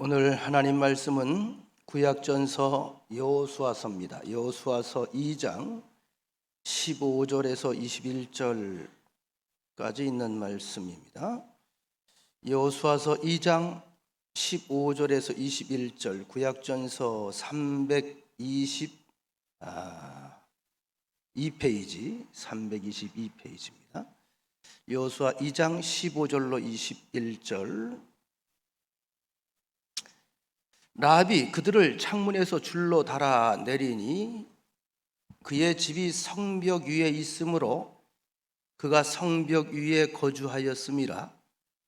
오늘 하나님 말씀은 구약전서 여호수아서입니다. 여호수아서 2장 15절에서 21절까지 있는 말씀입니다. 여호수아서 2장 15절에서 21절, 구약전서 322페이지입니다. 여호수아 2장 15절로 21절. 라합이 그들을 창문에서 줄로 달아 내리니 그의 집이 성벽 위에 있으므로 그가 성벽 위에 거주하였음이라.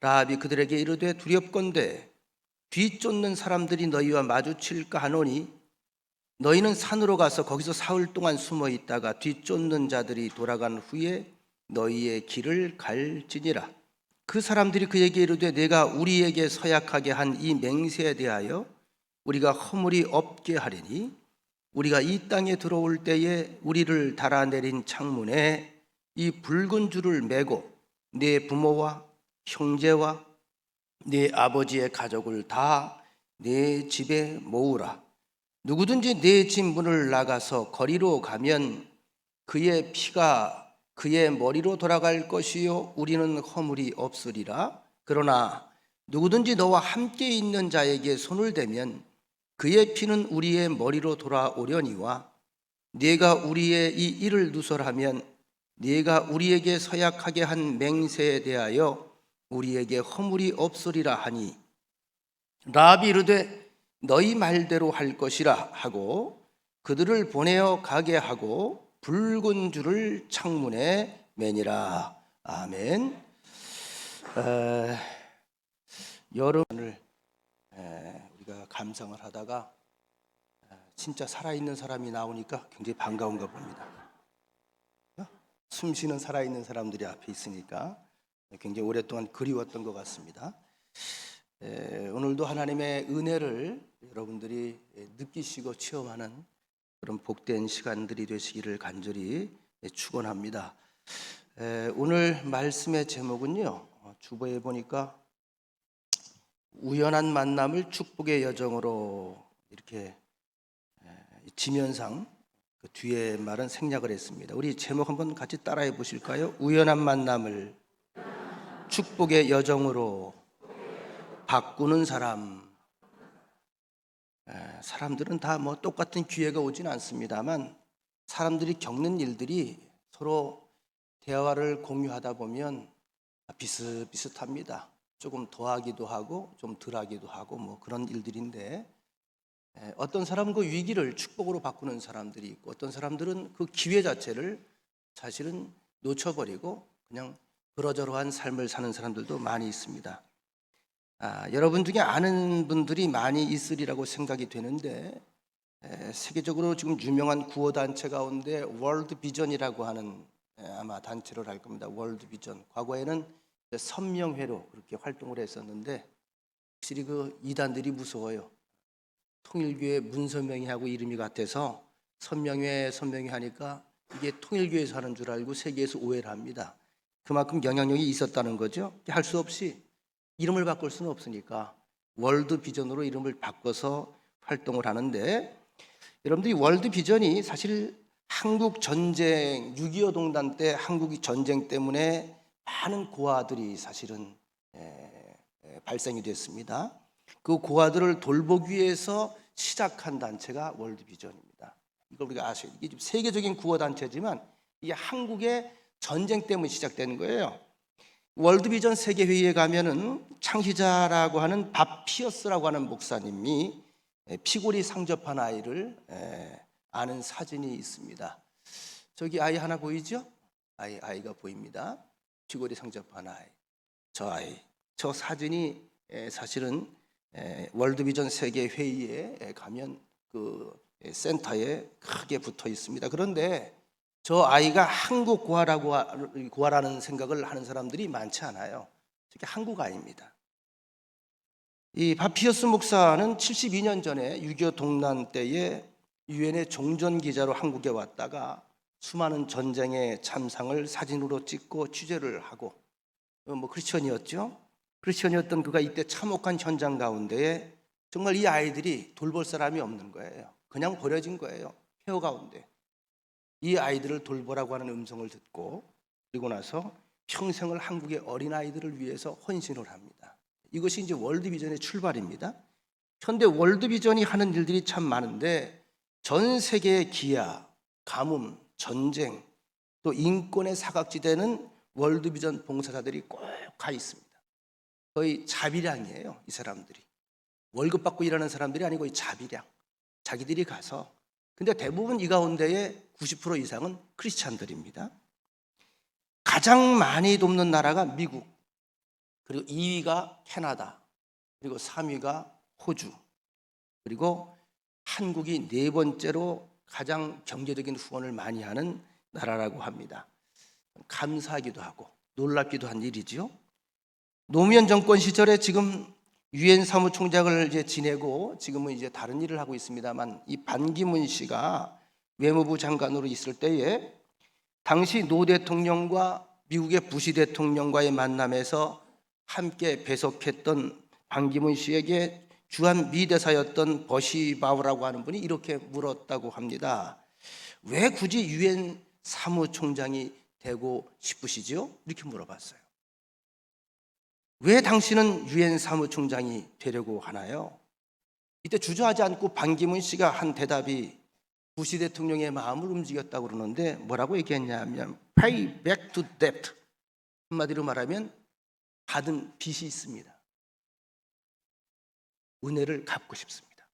라합이 그들에게 이르되 두렵건대 뒤쫓는 사람들이 너희와 마주칠까 하노니 너희는 산으로 가서 거기서 사흘 동안 숨어 있다가 뒤쫓는 자들이 돌아간 후에 너희의 길을 갈지니라. 그 사람들이 그에게 이르되 내가 우리에게 서약하게 한 이 맹세에 대하여 우리가 허물이 없게 하리니 우리가 이 땅에 들어올 때에 우리를 달아내린 창문에 이 붉은 줄을 매고 네 부모와 형제와 네 아버지의 가족을 다 네 집에 모으라. 누구든지 네 집 문을 나가서 거리로 가면 그의 피가 그의 머리로 돌아갈 것이요 우리는 허물이 없으리라. 그러나 누구든지 너와 함께 있는 자에게 손을 대면 그의 피는 우리의 머리로 돌아오려니와 네가 우리의 이 일을 누설하면 네가 우리에게 서약하게 한 맹세에 대하여 우리에게 허물이 없으리라 하니 라합이 이르되 너희 말대로 할 것이라 하고 그들을 보내어 가게 하고 붉은 줄을 창문에 매니라. 아멘. 여름을 우리가 감상을 하다가 진짜 살아있는 사람이 나오니까 굉장히 반가운가 봅니다. 숨쉬는 살아있는 사람들이 앞에 있으니까 굉장히 오랫동안 그리웠던 것 같습니다. 오늘도 하나님의 은혜를 여러분들이 느끼시고 체험하는 그런 복된 시간들이 되시기를 간절히 축원합니다. 오늘 말씀의 제목은요, 주보에 보니까 우연한 만남을 축복의 여정으로 이렇게 지면상 그 뒤에 말은 생략을 했습니다. 우리 제목 한번 같이 따라해 보실까요? 우연한 만남을 축복의 여정으로 바꾸는 사람. 사람들은 다 뭐 똑같은 기회가 오진 않습니다만 사람들이 겪는 일들이 서로 대화를 공유하다 보면 비슷비슷합니다. 조금 더하기도 하고 좀 덜하기도 하고 뭐 그런 일들인데 어떤 사람은 그 위기를 축복으로 바꾸는 사람들이 있고 어떤 사람들은 그 기회 자체를 사실은 놓쳐버리고 그냥 그러저러한 삶을 사는 사람들도 많이 있습니다. 여러분 중에 아는 분들이 많이 있으리라고 생각이 되는데 세계적으로 지금 유명한 구호단체 가운데 월드 비전이라고 하는 아마 단체를 할 겁니다. 월드 비전. 과거에는 선명회로 그렇게 활동을 했었는데 확실히 그 이단들이 무서워요. 통일교회 문선명회하고 이름이 같아서 선명회 하니까 이게 통일교회에서 하는 줄 알고 세계에서 오해를 합니다. 그만큼 영향력이 있었다는 거죠. 할 수 없이 이름을 바꿀 수는 없으니까 월드 비전으로 이름을 바꿔서 활동을 하는데 여러분들이 월드 비전이 사실 한국 전쟁 6.25 동단 때 한국이 전쟁 때문에 많은 고아들이 사실은 발생이 됐습니다. 그 고아들을 돌보기 위해서 시작한 단체가 월드 비전입니다. 이걸 우리가 아셔야 돼요. 이게 세계적인 구호 단체지만 이게 한국의 전쟁 때문에 시작된 거예요. 월드 비전 세계 회의에 가면은 창시자라고 하는 밥 피어스라고 하는 목사님이 피골이 상접한 아이를 아는 사진이 있습니다. 저기 아이 하나 보이죠? 아이가 보입니다. 피골이 상접한 아이. 저 사진이 사실은 월드비전 세계 회의에 가면 그 센터에 크게 붙어 있습니다. 그런데 저 아이가 한국 고아라는 생각을 하는 사람들이 많지 않아요. 저게 한국 아이입니다. 이 바피어스 목사는 72년 전에 6.25 동란 때에 유엔의 종전 기자로 한국에 왔다가 수많은 전쟁의 참상을 사진으로 찍고 취재를 하고 크리스천이었죠. 크리스천이었던 그가 이때 참혹한 현장 가운데에 정말 이 아이들이 돌볼 사람이 없는 거예요. 그냥 버려진 거예요. 폐허 가운데. 이 아이들을 돌보라고 하는 음성을 듣고 그리고 나서 평생을 한국의 어린아이들을 위해서 헌신을 합니다. 이것이 이제 월드비전의 출발입니다. 현대 월드비전이 하는 일들이 참 많은데 전 세계의 기아, 가뭄, 전쟁, 또 인권의 사각지대는 월드비전 봉사자들이 꼭 가 있습니다. 거의 자비량이에요, 이 사람들이. 월급 받고 일하는 사람들이 아니고 이 자비량. 자기들이 가서. 근데 대부분 이 가운데의 90% 이상은 크리스찬들입니다. 가장 많이 돕는 나라가 미국, 그리고 2위가 캐나다, 그리고 3위가 호주, 그리고 한국이 네 번째로 가장 경제적인 후원을 많이 하는 나라라고 합니다. 감사하기도 하고 놀랍기도 한 일이지요. 노무현 정권 시절에 지금 유엔 사무총장을 이제 지내고 지금은 이제 다른 일을 하고 있습니다만 이 반기문 씨가 외무부 장관으로 있을 때에 당시 노 대통령과 미국의 부시 대통령과의 만남에서 함께 배석했던 반기문 씨에게 주한 미 대사였던 버시바우라고 하는 분이 이렇게 물었다고 합니다. 왜 굳이 유엔 사무총장이 되고 싶으시죠? 이렇게 물어봤어요. 왜 당신은 유엔 사무총장이 되려고 하나요? 이때 주저하지 않고 반기문 씨가 한 대답이 부시 대통령의 마음을 움직였다고 그러는데 뭐라고 얘기했냐면 pay back to debt. 한마디로 말하면 받은 빚이 있습니다. 은혜를 갚고 싶습니다.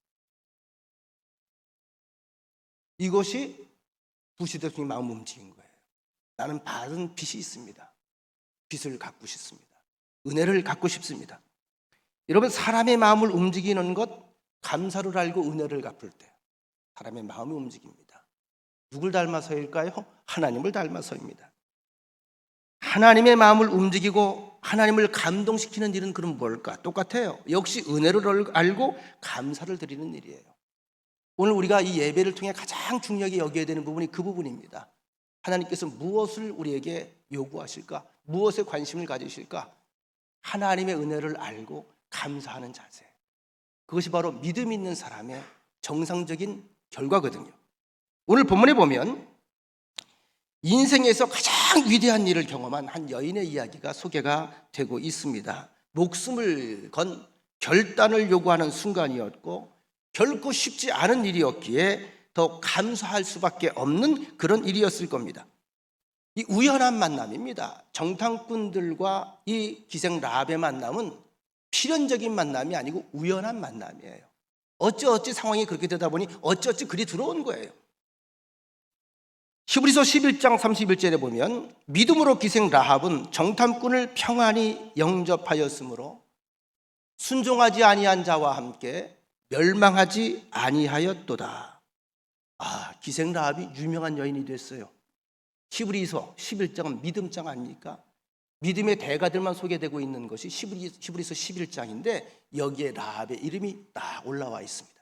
이것이 부시 대통령의 마음을 움직인 거예요. 나는 받은 빚이 있습니다. 빚을 갚고 싶습니다. 은혜를 갖고 싶습니다. 여러분, 사람의 마음을 움직이는 것, 감사를 알고 은혜를 갚을 때 사람의 마음이 움직입니다. 누굴 닮아서일까요? 하나님을 닮아서입니다. 하나님의 마음을 움직이고 하나님을 감동시키는 일은 그럼 뭘까? 똑같아요. 역시 은혜를 알고 감사를 드리는 일이에요. 오늘 우리가 이 예배를 통해 가장 중요하게 여겨야 되는 부분이 그 부분입니다. 하나님께서 무엇을 우리에게 요구하실까? 무엇에 관심을 가지실까? 하나님의 은혜를 알고 감사하는 자세. 그것이 바로 믿음 있는 사람의 정상적인 결과거든요. 오늘 본문에 보면 인생에서 가장 위대한 일을 경험한 한 여인의 이야기가 소개가 되고 있습니다. 목숨을 건 결단을 요구하는 순간이었고 결코 쉽지 않은 일이었기에 더 감사할 수밖에 없는 그런 일이었을 겁니다. 이 우연한 만남입니다. 정탐꾼들과 이 기생 라합의 만남은 필연적인 만남이 아니고 우연한 만남이에요. 어찌어찌 상황이 그렇게 되다 보니 어찌어찌 글이 들어온 거예요. 히브리서 11장 31절에 보면 믿음으로 기생 라합은 정탐꾼을 평안히 영접하였으므로 순종하지 아니한 자와 함께 멸망하지 아니하였도다. 기생 라합이 유명한 여인이 됐어요. 히브리서 11장은 믿음장 아닙니까? 믿음의 대가들만 소개되고 있는 것이 히브리서 11장인데 여기에 라합의 이름이 딱 올라와 있습니다.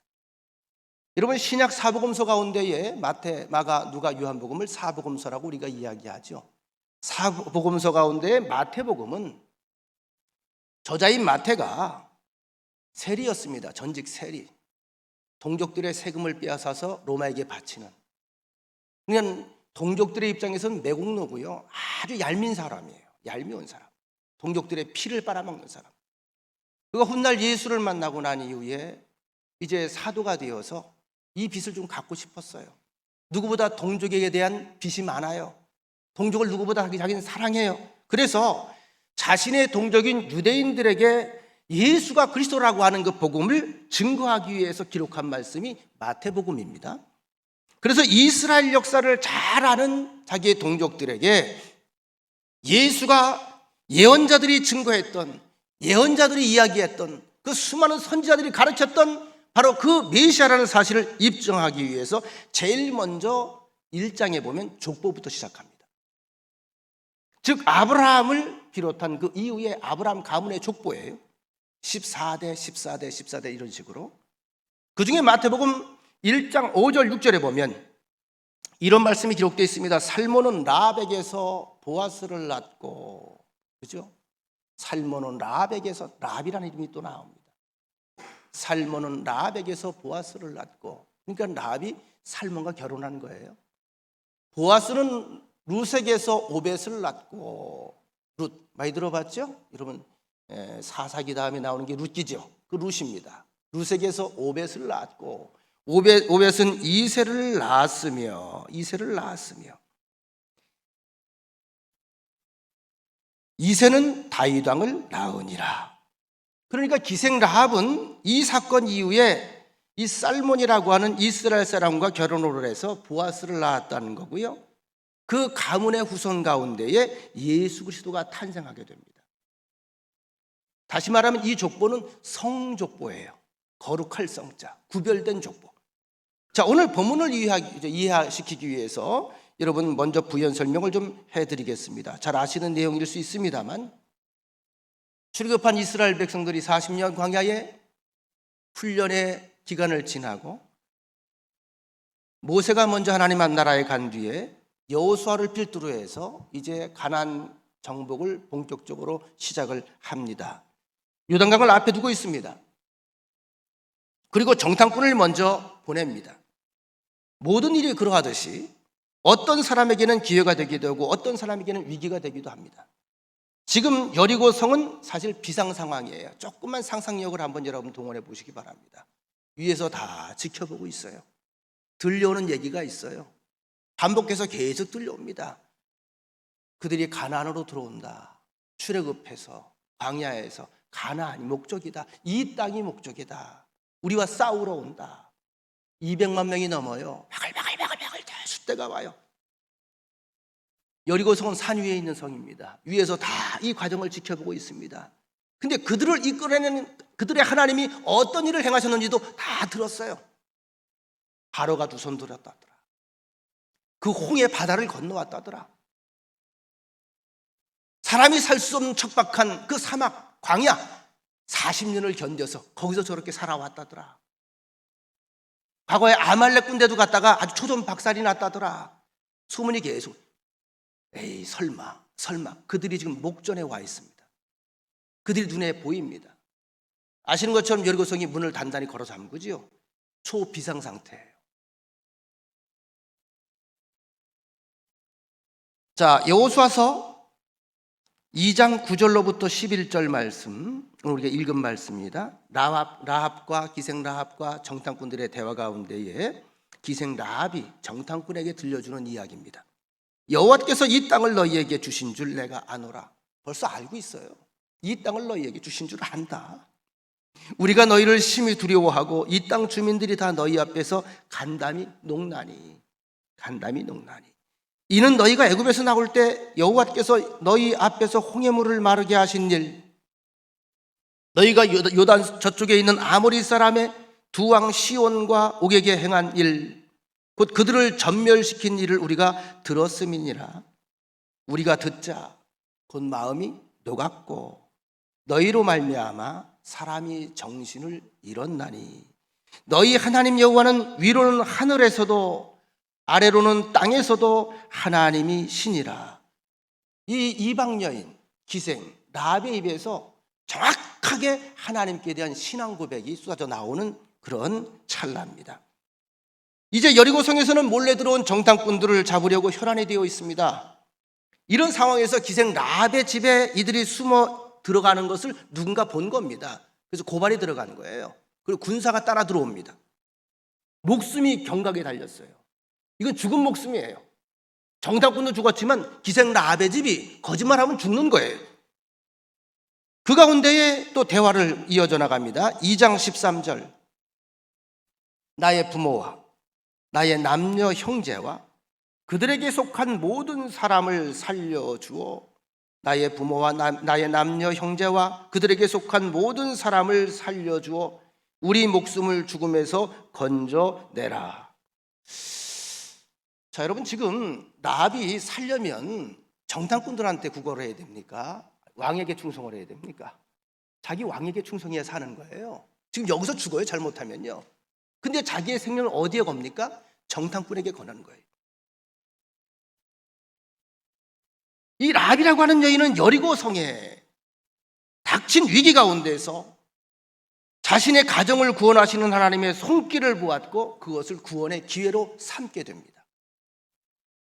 여러분, 신약 사복음서 가운데에 마태, 마가, 누가, 요한복음을 사복음서라고 우리가 이야기하죠. 사복음서 가운데 마태복음은 저자인 마태가 세리였습니다. 전직 세리. 동족들의 세금을 빼앗아서 로마에게 바치는. 그냥 동족들의 입장에서는 매국노고요. 아주 얄민 사람이에요. 얄미운 사람. 동족들의 피를 빨아먹는 사람. 그가 훗날 예수를 만나고 난 이후에 이제 사도가 되어서 이 빚을 좀 갚고 싶었어요. 누구보다 동족에게 대한 빚이 많아요. 동족을 누구보다 자기는 사랑해요. 그래서 자신의 동족인 유대인들에게 예수가 그리스도라고 하는 그 복음을 증거하기 위해서 기록한 말씀이 마태복음입니다. 그래서 이스라엘 역사를 잘 아는 자기의 동족들에게 예수가 예언자들이 증거했던, 예언자들이 이야기했던, 그 수많은 선지자들이 가르쳤던 바로 그 메시아라는 사실을 입증하기 위해서 제일 먼저 1장에 보면 족보부터 시작합니다. 즉 아브라함을 비롯한 그 이후에 아브라함 가문의 족보예요. 14대, 14대, 14대 이런 식으로. 그 중에 마태복음 1장 5절 6절에 보면 이런 말씀이 기록되어 있습니다. 살몬은 라합에게서 보아스를 낳고, 그죠? 살몬은 라합에게서, 라합이라는 이름이 또 나옵니다. 살몬은 라합에게서 보아스를 낳고, 그러니까 라합이 살몬과 결혼한 거예요. 보아스는 룻에게서 오벳을 낳고, 룻 많이 들어봤죠? 여러분, 사사기 다음에 나오는 게 룻기죠. 그 룻입니다. 룻에게서 오벳을 낳았고, 오벳은 이새를 낳았으며 이새는 다윗 왕을 낳으니라. 그러니까 기생 라합은 이 사건 이후에 이 살몬이라고 하는 이스라엘 사람과 결혼을 해서 보아스를 낳았다는 거고요. 그 가문의 후손 가운데에 예수 그리스도가 탄생하게 됩니다. 다시 말하면 이 족보는 성족보예요. 거룩할 성자, 구별된 족보. 자, 오늘 본문을 이해시키기 위해서 여러분 먼저 부연 설명을 좀 해드리겠습니다. 잘 아시는 내용일 수 있습니다만, 출애굽한 이스라엘 백성들이 40년 광야에 훈련의 기간을 지나고 모세가 먼저 하나님 나라에 간 뒤에 여호수아를 필두로 해서 이제 가나안 정복을 본격적으로 시작을 합니다. 요단강을 앞에 두고 있습니다. 그리고 정탐꾼을 먼저 보냅니다. 모든 일이 그러하듯이 어떤 사람에게는 기회가 되기도 하고 어떤 사람에게는 위기가 되기도 합니다. 지금 여리고 성은 사실 비상 상황이에요. 조금만 상상력을 한번 여러분 동원해 보시기 바랍니다. 위에서 다 지켜보고 있어요. 들려오는 얘기가 있어요. 반복해서 계속 들려옵니다. 그들이 가나안으로 들어온다. 출애굽해서 광야에서 가나안이 목적이다. 이 땅이 목적이다. 우리와 싸우러 온다. 200만 명이 넘어요. 바글바글 숫대가 와요. 여리고성은 산 위에 있는 성입니다. 위에서 다 이 과정을 지켜보고 있습니다. 근데 그들을 이끌어내는 그들의 하나님이 어떤 일을 행하셨는지도 다 들었어요. 바로가 두 손 들었다더라. 그 홍해 바다를 건너왔다더라. 사람이 살 수 없는 척박한 그 사막 광야 40년을 견뎌서 거기서 저렇게 살아왔다더라. 과거에 아말렉 군대도 갔다가 아주 초전박살이 났다더라. 소문이 계속. 에이, 설마 그들이 지금 목전에 와 있습니다. 그들이 눈에 보입니다. 아시는 것처럼 여리고성이 문을 단단히 걸어 잠그지요. 초비상 상태예요. 자, 여호수아서 2장 9절로부터 11절 말씀, 오늘 우리가 읽은 말씀입니다. 라합과 기생 라합과 정탐꾼들의 대화 가운데에 기생 라합이 정탐꾼에게 들려주는 이야기입니다. 여호와께서 이 땅을 너희에게 주신 줄 내가 아노라. 벌써 알고 있어요. 이 땅을 너희에게 주신 줄 안다. 우리가 너희를 심히 두려워하고 이 땅 주민들이 다 너희 앞에서 간담이 녹나니. 이는 너희가 애굽에서 나올 때 여호와께서 너희 앞에서 홍해물을 마르게 하신 일, 너희가 요단 저쪽에 있는 아모리 사람의 두 왕 시온과 옥에게 행한 일, 곧 그들을 전멸시킨 일을 우리가 들었음이니라. 우리가 듣자 곧 마음이 녹았고 너희로 말미암아 사람이 정신을 잃었나니 너희 하나님 여호와는 위로는 하늘에서도 아래로는 땅에서도 하나님이 신이라. 이 이방 여인 기생 라합의 입에서 정확하게 하나님께 대한 신앙 고백이 쏟아져 나오는 그런 찰나입니다. 이제 여리고성에서는 몰래 들어온 정탐꾼들을 잡으려고 혈안이 되어 있습니다. 이런 상황에서 기생 라합의 집에 이들이 숨어 들어가는 것을 누군가 본 겁니다. 그래서 고발이 들어가는 거예요. 그리고 군사가 따라 들어옵니다. 목숨이 경각에 달렸어요. 이건 죽은 목숨이에요. 정탐꾼도 죽었지만 기생 라합의 집이 거짓말하면 죽는 거예요. 그 가운데에 또 대화를 이어져 나갑니다. 2장 13절. 나의 부모와 나의 남녀 형제와 그들에게 속한 모든 사람을 살려주어 나의 부모와 나의 남녀 형제와 그들에게 속한 모든 사람을 살려주어 우리 목숨을 죽음에서 건져내라. 자, 여러분, 지금 라합이 살려면 정탐꾼들한테 구걸을 해야 됩니까? 왕에게 충성을 해야 됩니까? 자기 왕에게 충성해야 사는 거예요. 지금 여기서 죽어요, 잘못하면요. 근데 자기의 생명을 어디에 겁니까? 정탐꾼에게 권하는 거예요. 이 라합이라고 하는 여인은 여리고 성에 닥친 위기 가운데서 자신의 가정을 구원하시는 하나님의 손길을 보았고 그것을 구원의 기회로 삼게 됩니다.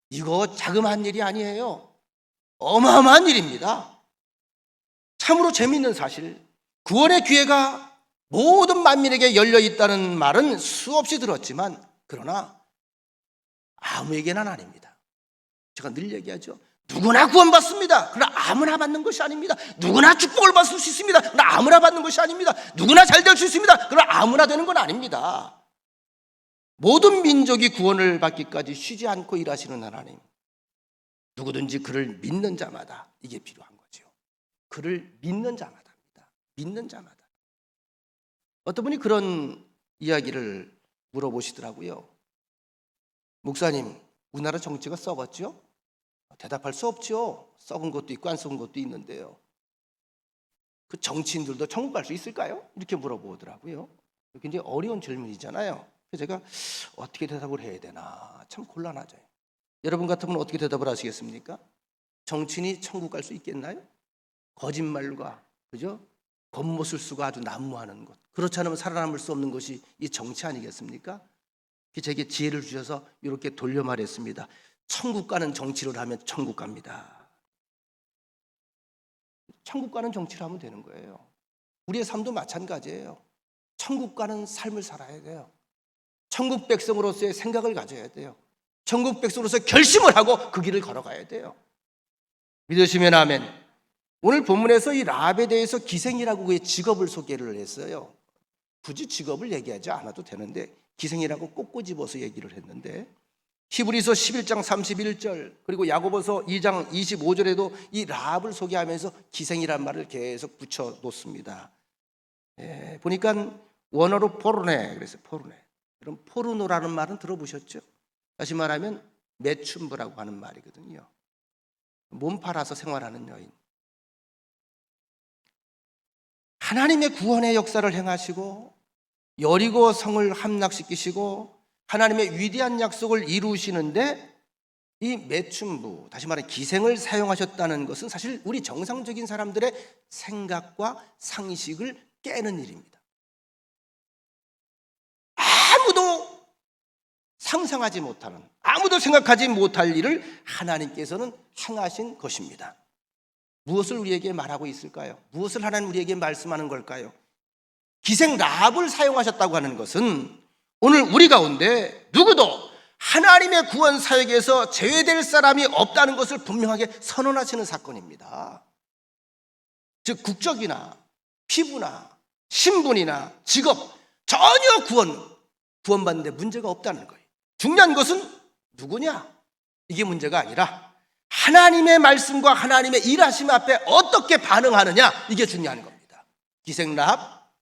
이거 자그마한 일이 아니에요. 어마어마한 일입니다. 참으로 재미있는 사실, 구원의 기회가 모든 만민에게 열려 있다는 말은 수없이 들었지만 그러나 아무에게는 아닙니다. 제가 늘 얘기하죠. 누구나 구원받습니다. 그러나 아무나 받는 것이 아닙니다. 누구나 축복을 받을 수 있습니다. 그러나 아무나 받는 것이 아닙니다. 누구나 잘 될 수 있습니다. 그러나 아무나 되는 건 아닙니다. 모든 민족이 구원을 받기까지 쉬지 않고 일하시는 하나님, 누구든지 그를 믿는 자마다 이게 필요한 거죠. 그를 믿는 자마다입니다. 믿는 자마다. 어떤 분이 그런 이야기를 물어보시더라고요. 목사님, 우리나라 정치가 썩었죠? 대답할 수 없죠. 썩은 것도 있고 안 썩은 것도 있는데요. 그 정치인들도 천국 갈 수 있을까요? 이렇게 물어보더라고요. 굉장히 어려운 질문이잖아요. 그래서 제가 어떻게 대답을 해야 되나 참 곤란하죠. 여러분 같으면 어떻게 대답을 하시겠습니까? 정치인이 천국 갈 수 있겠나요? 거짓말과 그죠? 겉멋을 쓰고 아주 난무하는 것. 그렇지 않으면 살아남을 수 없는 것이 이 정치 아니겠습니까? 제게 지혜를 주셔서 이렇게 돌려 말했습니다. 천국 가는 정치를 하면 천국 갑니다. 천국 가는 정치를 하면 되는 거예요. 우리의 삶도 마찬가지예요. 천국 가는 삶을 살아야 돼요. 천국 백성으로서의 생각을 가져야 돼요. 천국 백성으로서 결심을 하고 그 길을 걸어가야 돼요. 믿으시면 아멘. 오늘 본문에서 이 라합에 대해서 기생이라고 그의 직업을 소개를 했어요. 굳이 직업을 얘기하지 않아도 되는데 기생이라고 꼭 꼬집어서 얘기를 했는데 히브리서 11장 31절 그리고 야고보서 2장 25절에도 이 라합을 소개하면서 기생이란 말을 계속 붙여 놓습니다. 보니까 원어로 포르네 그래서 포르네. 그럼 포르노라는 말은 들어보셨죠? 다시 말하면 매춘부라고 하는 말이거든요. 몸 팔아서 생활하는 여인. 하나님의 구원의 역사를 행하시고 여리고 성을 함락시키시고 하나님의 위대한 약속을 이루시는데 이 매춘부, 다시 말해 기생을 사용하셨다는 것은 사실 우리 정상적인 사람들의 생각과 상식을 깨는 일입니다. 아무도 상상하지 못하는, 아무도 생각하지 못할 일을 하나님께서는 행하신 것입니다. 무엇을 우리에게 말하고 있을까요? 무엇을 하나님 우리에게 말씀하는 걸까요? 기생 라합을 사용하셨다고 하는 것은 오늘 우리 가운데 누구도 하나님의 구원 사역에서 제외될 사람이 없다는 것을 분명하게 선언하시는 사건입니다. 즉 국적이나 피부나 신분이나 직업 전혀 구원받는데 문제가 없다는 거예요. 중요한 것은 누구냐? 이게 문제가 아니라 하나님의 말씀과 하나님의 일하심 앞에 어떻게 반응하느냐, 이게 중요한 겁니다. 기생 라합,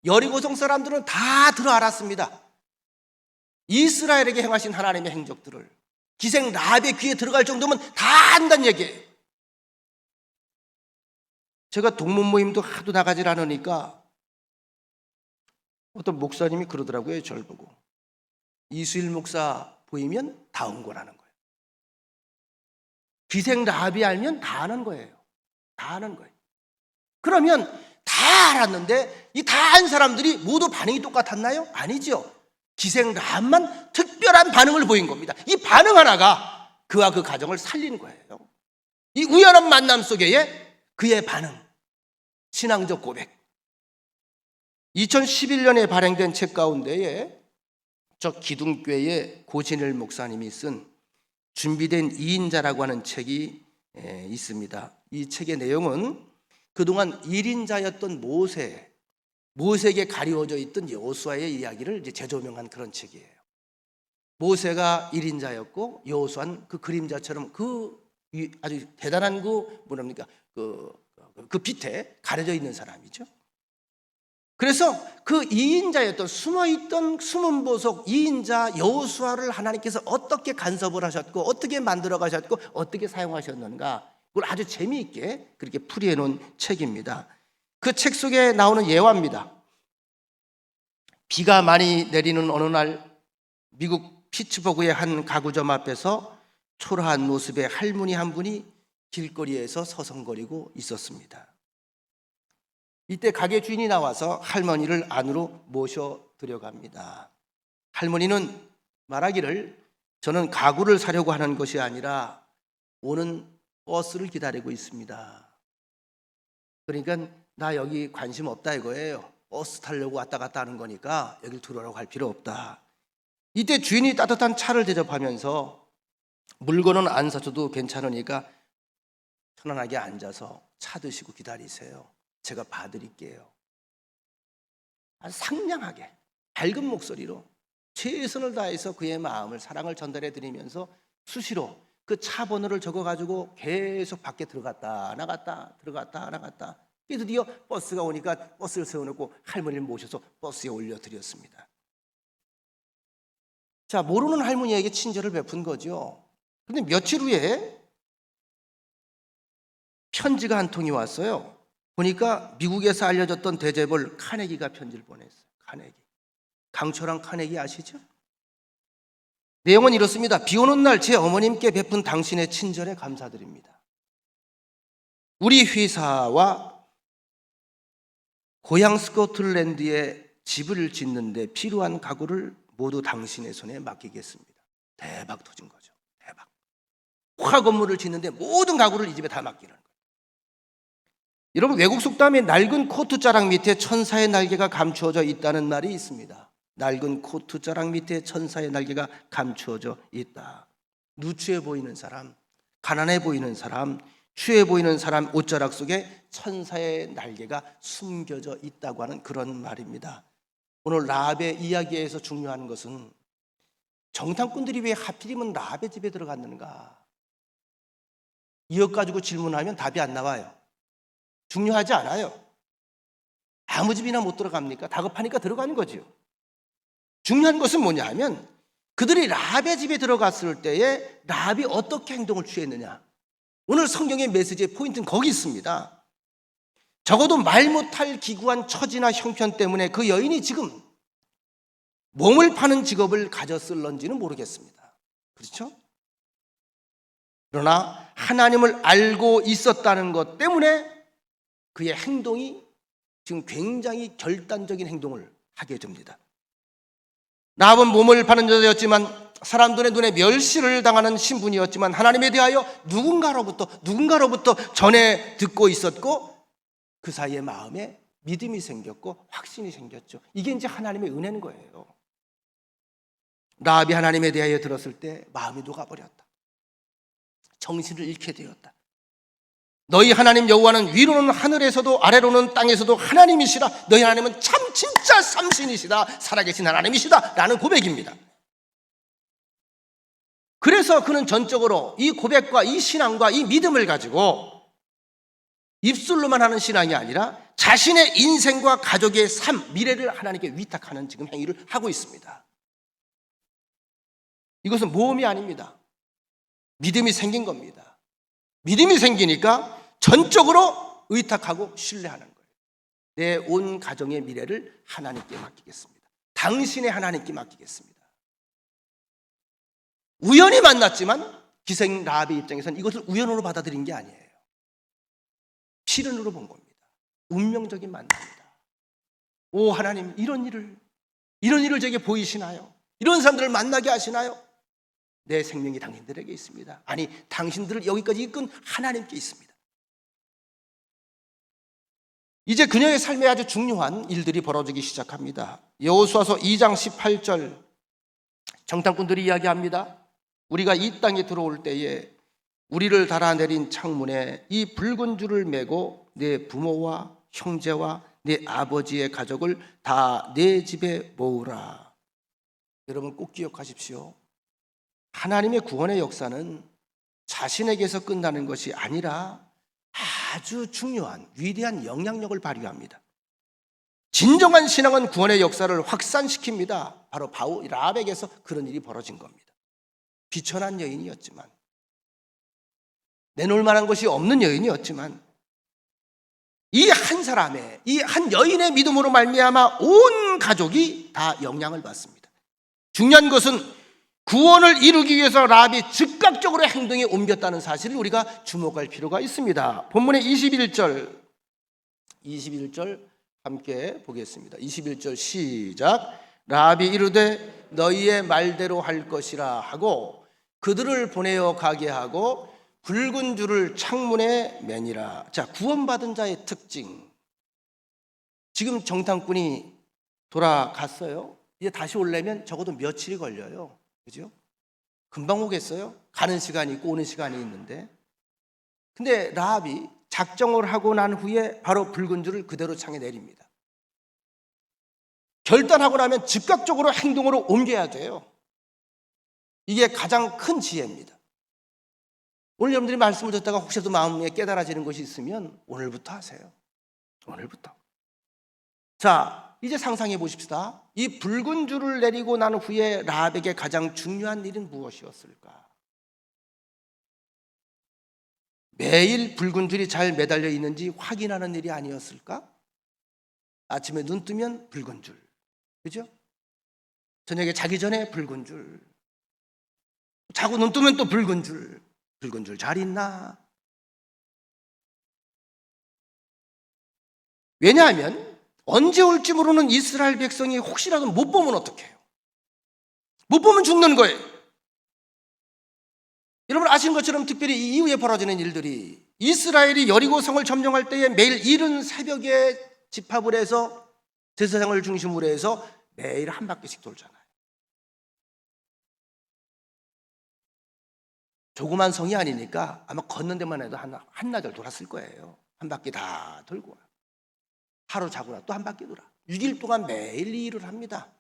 여리고성 사람들은 다 들어 알았습니다. 이스라엘에게 행하신 하나님의 행적들을 기생 라합의 귀에 들어갈 정도면 다 안다는 얘기예요. 제가 동문 모임도 하도 나가질 않으니까 어떤 목사님이 그러더라고요. 저를 보고 이수일 목사 보이면 다 응원하는 거예요. 기생 라합이 알면 다 아는 거예요. 다 아는 거예요. 그러면 다 알았는데 이 다 안 사람들이 모두 반응이 똑같았나요? 아니죠. 기생 라합만 특별한 반응을 보인 겁니다. 이 반응 하나가 그와 그 가정을 살린 거예요. 이 우연한 만남 속에 그의 반응, 신앙적 고백. 2011년에 발행된 책 가운데에 저 기둥교회의 고진일 목사님이 쓴 준비된 2인자라고 하는 책이 있습니다. 이 책의 내용은 그동안 1인자였던 모세에게 가리워져 있던 여호수아의 이야기를 이제 재조명한 그런 책이에요. 모세가 1인자였고 여호수아는 그 그림자처럼 그 아주 대단한 그 빛에 가려져 있는 사람이죠. 그래서 그 2인자였던 숨어있던 숨은 보석 2인자 여호수아를 하나님께서 어떻게 간섭을 하셨고 어떻게 만들어 가셨고 어떻게 사용하셨는가, 그걸 아주 재미있게 그렇게 풀이해 놓은 책입니다. 그 책 속에 나오는 예화입니다. 비가 많이 내리는 어느 날 미국 피츠버그의 한 가구점 앞에서 초라한 모습의 할머니 한 분이 길거리에서 서성거리고 있었습니다. 이때 가게 주인이 나와서 할머니를 안으로 모셔 들여갑니다. 할머니는 말하기를 저는 가구를 사려고 하는 것이 아니라 오는 버스를 기다리고 있습니다. 그러니까 나 여기 관심 없다 이거예요. 버스 타려고 왔다 갔다 하는 거니까 여길 들어오라고 할 필요 없다. 이때 주인이 따뜻한 차를 대접하면서 물건은 안 사줘도 괜찮으니까 편안하게 앉아서 차 드시고 기다리세요. 제가 봐드릴게요. 아주 상냥하게 밝은 목소리로 최선을 다해서 그의 마음을, 사랑을 전달해 드리면서 수시로 그 차 번호를 적어가지고 계속 밖에 들어갔다 나갔다 들어갔다 나갔다. 드디어 버스가 오니까 버스를 세워놓고 할머니를 모셔서 버스에 올려드렸습니다. 자, 모르는 할머니에게 친절을 베푼 거죠. 그런데 며칠 후에 편지가 한 통이 왔어요. 보니까 미국에서 알려졌던 대재벌 카네기가 편지를 보냈어요. 카네기. 강철왕 카네기 아시죠? 내용은 이렇습니다. 비 오는 날 제 어머님께 베푼 당신의 친절에 감사드립니다. 우리 회사와 고향 스코틀랜드에 집을 짓는데 필요한 가구를 모두 당신의 손에 맡기겠습니다. 대박 터진 거죠. 대박. 화학 건물을 짓는데 모든 가구를 이 집에 다 맡기는 거예요. 여러분, 외국 속담에 낡은 코트 자락 밑에 천사의 날개가 감추어져 있다는 말이 있습니다. 낡은 코트 자락 밑에 천사의 날개가 감추어져 있다. 누추해 보이는 사람, 가난해 보이는 사람, 추해 보이는 사람 옷자락 속에 천사의 날개가 숨겨져 있다고 하는 그런 말입니다. 오늘 라합의 이야기에서 중요한 것은 정탐꾼들이 왜 하필이면 라합의 집에 들어갔는가? 이것 가지고 질문하면 답이 안 나와요. 중요하지 않아요. 아무 집이나 못 들어갑니까? 다급하니까 들어가는 거죠. 중요한 것은 뭐냐 하면 그들이 라합의 집에 들어갔을 때에 라합이 어떻게 행동을 취했느냐. 오늘 성경의 메시지의 포인트는 거기 있습니다. 적어도 말 못할 기구한 처지나 형편 때문에 그 여인이 지금 몸을 파는 직업을 가졌을런지는 모르겠습니다. 그렇죠? 그러나 하나님을 알고 있었다는 것 때문에 그의 행동이 지금 굉장히 결단적인 행동을 하게 됩니다. 라합은 몸을 파는 여자였지만 사람들의 눈에 멸시를 당하는 신분이었지만 하나님에 대하여 누군가로부터 전해 듣고 있었고 그 사이에 마음에 믿음이 생겼고 확신이 생겼죠. 이게 이제 하나님의 은혜인 거예요. 라합이 하나님에 대하여 들었을 때 마음이 녹아버렸다. 정신을 잃게 되었다. 너희 하나님 여호와는 위로는 하늘에서도 아래로는 땅에서도 하나님이시라. 너희 하나님은 참 진짜 삼신이시다. 살아계신 하나님이시다. 라는 고백입니다. 그래서 그는 전적으로 이 고백과 이 신앙과 이 믿음을 가지고 입술로만 하는 신앙이 아니라 자신의 인생과 가족의 삶, 미래를 하나님께 위탁하는 지금 행위를 하고 있습니다. 이것은 모험이 아닙니다. 믿음이 생긴 겁니다. 믿음이 생기니까 전적으로 의탁하고 신뢰하는 거예요. 내 온 가정의 미래를 하나님께 맡기겠습니다. 당신의 하나님께 맡기겠습니다. 우연히 만났지만 기생 라합의 입장에서는 이것을 우연으로 받아들인 게 아니에요. 필연으로 본 겁니다. 운명적인 만남입니다. 오 하나님, 이런 일을 제게 보이시나요? 이런 사람들을 만나게 하시나요? 내 생명이 당신들에게 있습니다. 아니, 당신들을 여기까지 이끈 하나님께 있습니다. 이제 그녀의 삶에 아주 중요한 일들이 벌어지기 시작합니다. 여호수아서 2장 18절 정탐꾼들이 이야기합니다. 우리가 이 땅에 들어올 때에 우리를 달아내린 창문에 이 붉은 줄을 메고 내 부모와 형제와 내 아버지의 가족을 다 내 집에 모으라. 여러분 꼭 기억하십시오. 하나님의 구원의 역사는 자신에게서 끝나는 것이 아니라 아주 중요한 위대한 영향력을 발휘합니다. 진정한 신앙은 구원의 역사를 확산시킵니다. 바로 라합에게서 그런 일이 벌어진 겁니다. 비천한 여인이었지만, 내놓을 만한 것이 없는 여인이었지만 이 한 사람의, 이 한 여인의 믿음으로 말미암아 온 가족이 다 영향을 받습니다. 중요한 것은 구원을 이루기 위해서 라합이 즉각적으로 행동에 옮겼다는 사실을 우리가 주목할 필요가 있습니다. 본문의 21절 21절 함께 보겠습니다. 21절 시작. 라비 이르되 너희의 말대로 할 것이라 하고 그들을 보내어 가게 하고 붉은 줄을 창문에 매니라. 자, 구원받은 자의 특징. 지금 정탐꾼이 돌아갔어요. 이제 다시 오려면 적어도 며칠이 걸려요. 그죠? 금방 오겠어요? 가는 시간이 있고 오는 시간이 있는데. 근데 라합이 작정을 하고 난 후에 바로 붉은 줄을 그대로 창에 내립니다. 결단하고 나면 즉각적으로 행동으로 옮겨야 돼요. 이게 가장 큰 지혜입니다. 오늘 여러분들이 말씀을 듣다가 혹시라도 마음에 깨달아지는 것이 있으면 오늘부터 하세요. 오늘부터. 자, 이제 상상해 보십시다. 이 붉은 줄을 내리고 난 후에 라합에게 가장 중요한 일은 무엇이었을까? 매일 붉은 줄이 잘 매달려 있는지 확인하는 일이 아니었을까? 아침에 눈 뜨면 붉은 줄, 그죠? 저녁에 자기 전에 붉은 줄, 자고 눈 뜨면 또 붉은 줄 잘 있나? 왜냐하면 언제 올지 모르는 이스라엘 백성이 혹시라도 못 보면 어떡해요? 못 보면 죽는 거예요. 여러분 아신 것처럼 특별히 이 이후에 벌어지는 일들이 이스라엘이 여리고성을 점령할 때에 매일 이른 새벽에 집합을 해서 제사장을 중심으로 해서 매일 한 바퀴씩 돌잖아요. 조그만 성이 아니니까 아마 걷는 데만 해도 한나절 돌았을 거예요. 한 바퀴 다 돌고 하루 자고 또 한 바퀴 돌아. 6일 동안 매일 이 일을 합니다.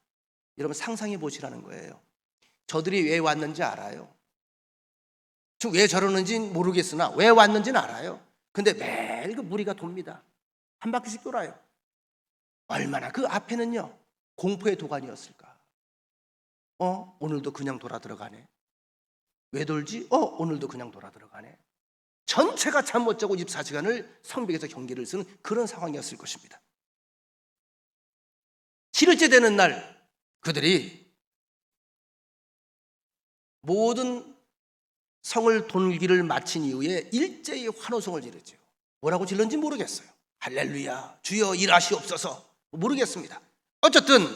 여러분 상상해 보시라는 거예요. 저들이 왜 왔는지 알아요. 지금 왜 저러는지는 모르겠으나 왜 왔는지는 알아요. 근데 매일 그 무리가 돕니다. 한 바퀴씩 돌아요. 얼마나 그 앞에는요 공포의 도가니였을까. 오늘도 그냥 돌아 들어가네. 왜 돌지? 오늘도 그냥 돌아 들어가네. 전체가 잠 못 자고 24시간을 성벽에서 경계를 쓰는 그런 상황이었을 것입니다. 7일째 되는 날 그들이 모든 성을 돌기를 마친 이후에 일제히 환호성을 지르죠. 뭐라고 질렀는지 모르겠어요. 할렐루야, 주여 일하시옵소서, 모르겠습니다. 어쨌든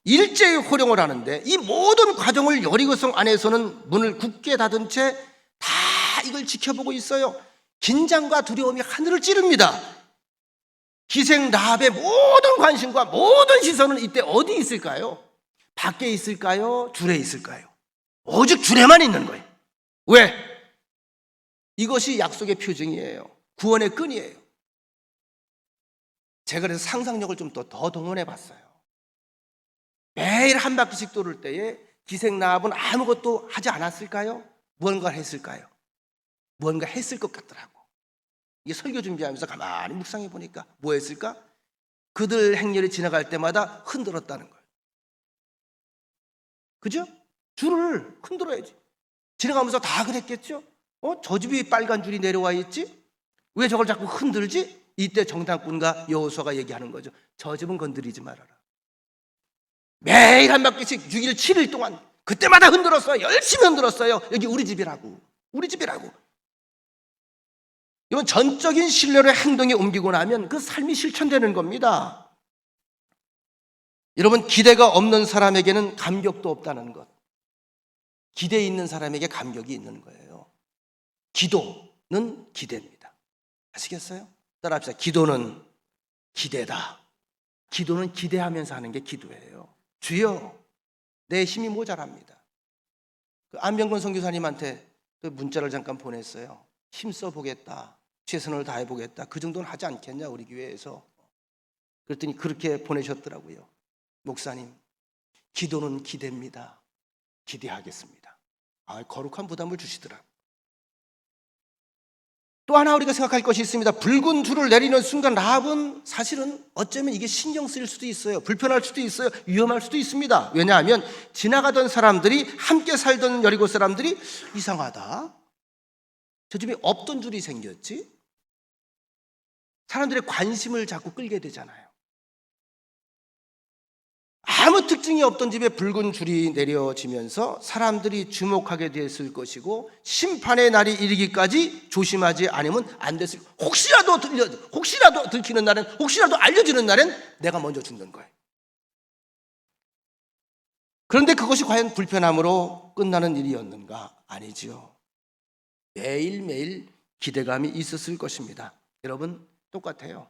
일제히 호령을 하는데 이 모든 과정을 여리고성 안에서는 문을 굳게 닫은 채 다 이걸 지켜보고 있어요. 긴장과 두려움이 하늘을 찌릅니다. 기생 라합의 모든 관심과 모든 시선은 이때 어디 있을까요? 밖에 있을까요? 줄에 있을까요? 오직 줄에만 있는 거예요. 왜? 이것이 약속의 표징이에요. 구원의 끈이에요. 제가 그래서 상상력을 좀 더 동원해 봤어요. 매일 한 바퀴씩 돌을 때에 기생 라합은 아무것도 하지 않았을까요? 무언가를 했을까요? 무언가 했을 것 같더라고. 이게 설교 준비하면서 가만히 묵상해 보니까 뭐 했을까? 그들 행렬이 지나갈 때마다 흔들었다는 거예요. 그죠? 줄을 흔들어야지. 지나가면서 다 그랬겠죠? 저 집이 빨간 줄이 내려와 있지? 왜 저걸 자꾸 흔들지? 이때 정탐꾼과 여호수아가 얘기하는 거죠. 저 집은 건드리지 말아라. 매일 한 바퀴씩 6일 7일 동안 그때마다 흔들었어요. 열심히 흔들었어요. 여기 우리 집이라고. 우리 집이라고. 이건 전적인 신뢰로 행동에 옮기고 나면 그 삶이 실천되는 겁니다. 여러분 기대가 없는 사람에게는 감격도 없다는 것. 기대 있는 사람에게 감격이 있는 거예요. 기도는 기대입니다. 아시겠어요? 따라합시다. 기도는 기대다. 기도는 기대하면서 하는 게 기도예요. 주여, 내 힘이 모자랍니다. 그 안병건 선교사님한테 그 문자를 잠깐 보냈어요. 힘써 보겠다. 최선을 다해 보겠다. 그 정도는 하지 않겠냐 우리 교회에서. 그랬더니 그렇게 보내셨더라고요. 목사님, 기도는 기대입니다. 기대하겠습니다. 거룩한 부담을 주시더라. 또 하나 우리가 생각할 것이 있습니다. 붉은 줄을 내리는 순간 라합은 사실은 어쩌면 이게 신경 쓰일 수도 있어요. 불편할 수도 있어요. 위험할 수도 있습니다. 왜냐하면 지나가던 사람들이, 함께 살던 여리고 사람들이 이상하다, 저 집에 없던 줄이 생겼지? 사람들의 관심을 자꾸 끌게 되잖아요. 아무 특징이 없던 집에 붉은 줄이 내려지면서 사람들이 주목하게 됐을 것이고 심판의 날이 이르기까지 조심하지 않으면 안 됐을 거예요. 혹시라도 들키는 날엔, 혹시라도 알려지는 날엔 내가 먼저 죽는 거예요. 그런데 그것이 과연 불편함으로 끝나는 일이었는가? 아니지요. 매일매일 기대감이 있었을 것입니다. 여러분, 똑같아요.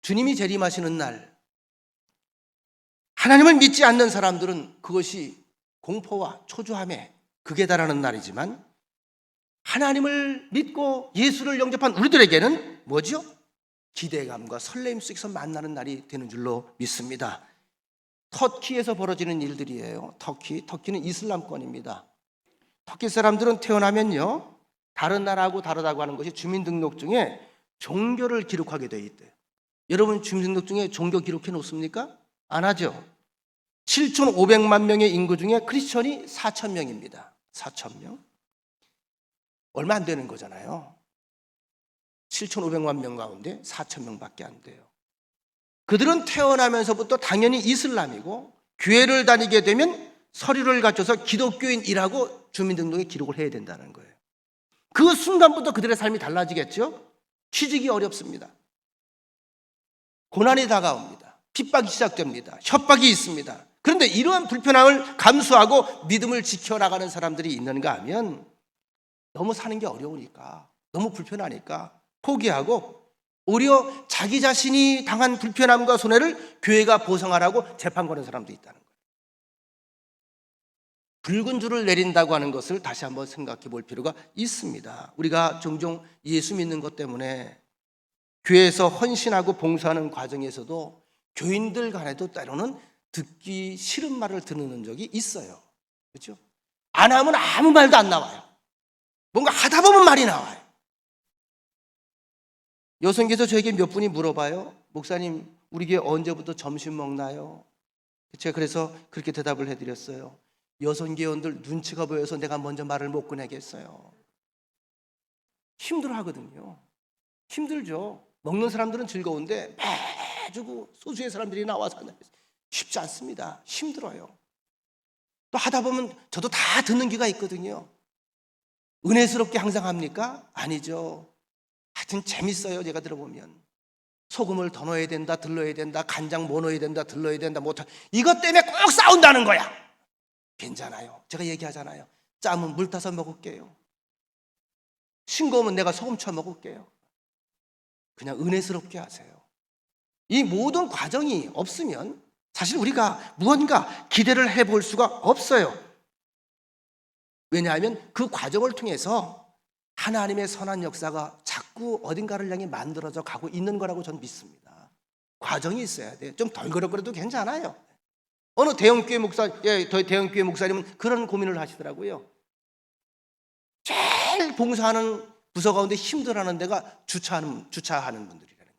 주님이 재림하시는 날, 하나님을 믿지 않는 사람들은 그것이 공포와 초조함에 극에 달하는 날이지만, 하나님을 믿고 예수를 영접한 우리들에게는 뭐죠? 기대감과 설렘 속에서 만나는 날이 되는 줄로 믿습니다. 터키에서 벌어지는 일들이에요. 터키는 이슬람권입니다. 터키 사람들은 태어나면요, 다른 나라하고 다르다고 하는 것이 주민등록증에 종교를 기록하게 돼 있대요. 여러분, 주민등록증에 종교 기록해 놓습니까? 안 하죠. 7,500만 명의 인구 중에 크리스천이 4,000명입니다. 4,000명. 얼마 안 되는 거잖아요. 7,500만 명 가운데 4,000명밖에 안 돼요. 그들은 태어나면서부터 당연히 이슬람이고, 교회를 다니게 되면 서류를 갖춰서 기독교인이라고 주민등록에 기록을 해야 된다는 거예요. 그 순간부터 그들의 삶이 달라지겠죠? 취직이 어렵습니다. 고난이 다가옵니다. 핍박이 시작됩니다. 협박이 있습니다. 그런데 이러한 불편함을 감수하고 믿음을 지켜나가는 사람들이 있는가 하면, 너무 사는 게 어려우니까, 너무 불편하니까 포기하고 오히려 자기 자신이 당한 불편함과 손해를 교회가 보상하라고 재판 거는 사람도 있다는 거예요. 붉은 줄을 내린다고 하는 것을 다시 한번 생각해 볼 필요가 있습니다. 우리가 종종 예수 믿는 것 때문에 교회에서 헌신하고 봉사하는 과정에서도 교인들 간에도 때로는 듣기 싫은 말을 듣는 적이 있어요. 그렇죠? 안 하면 아무 말도 안 나와요. 뭔가 하다 보면 말이 나와요. 여성께서 저에게 몇 분이 물어봐요. 목사님, 우리 교회 언제부터 점심 먹나요? 제가 그래서 그렇게 대답을 해드렸어요. 여성계원들 눈치가 보여서 내가 먼저 말을 못 꺼내겠어요. 힘들어하거든요. 힘들죠. 먹는 사람들은 즐거운데 매주 소수의 사람들이 나와서 쉽지 않습니다. 힘들어요. 또 하다 보면 저도 다 듣는 귀가 있거든요. 은혜스럽게 항상 합니까? 아니죠. 하여튼 재밌어요. 제가 들어보면 소금을 더 넣어야 된다, 덜 넣어야 된다, 간장 뭐 넣어야 된다, 덜 넣어야 된다, 뭐 이것 때문에 꼭 싸운다는 거야. 괜찮아요. 제가 얘기하잖아요. 짜면 물 타서 먹을게요. 싱거우면 내가 소금 쳐 먹을게요. 그냥 은혜스럽게 하세요. 이 모든 과정이 없으면 사실 우리가 무언가 기대를 해볼 수가 없어요. 왜냐하면 그 과정을 통해서 하나님의 선한 역사가 자꾸 어딘가를 향해 만들어져 가고 있는 거라고 저는 믿습니다. 과정이 있어야 돼요. 좀 덜그럭거려도 괜찮아요. 어느 대형교회 목사님은 그런 고민을 하시더라고요. 제일 봉사하는 부서 가운데 힘들어하는 데가 주차하는 분들이라는 거예요.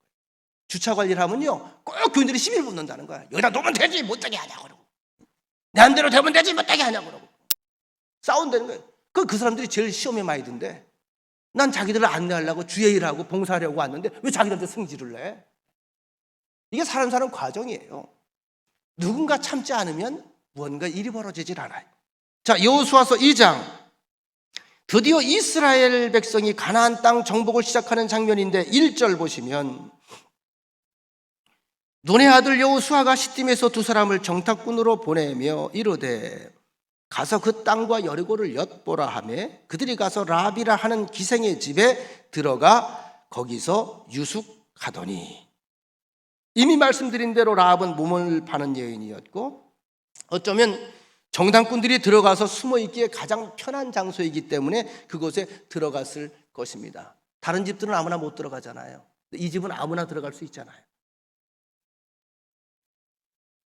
주차 관리를 하면요, 꼭 교인들이 시비를 붙는다는 거야. 여기다 놓으면 되지, 못되게 하냐고 그러고, 내 안대로 되면 되지, 못되게 하냐고 그러고 싸운다는 거예요. 그 사람들이 제일 시험에 많이 든대. 난 자기들을 안내하려고 주의 일하고 봉사하려고 왔는데 왜 자기들한테 승질을 내? 이게 사람 사는 과정이에요. 누군가 참지 않으면 무언가 일이 벌어지질 않아요. 자, 여호수아서 2장. 드디어 이스라엘 백성이 가나안 땅 정복을 시작하는 장면인데 1절 보시면, 눈의 아들 여호수아가 시딤에서 두 사람을 정탐꾼으로 보내며 이르되 가서 그 땅과 여리고를 엿보라 하며 그들이 가서 라비라 하는 기생의 집에 들어가 거기서 유숙하더니, 이미 말씀드린 대로 라합은 몸을 파는 여인이었고 어쩌면 정탐꾼들이 들어가서 숨어있기에 가장 편한 장소이기 때문에 그곳에 들어갔을 것입니다. 다른 집들은 아무나 못 들어가잖아요. 이 집은 아무나 들어갈 수 있잖아요.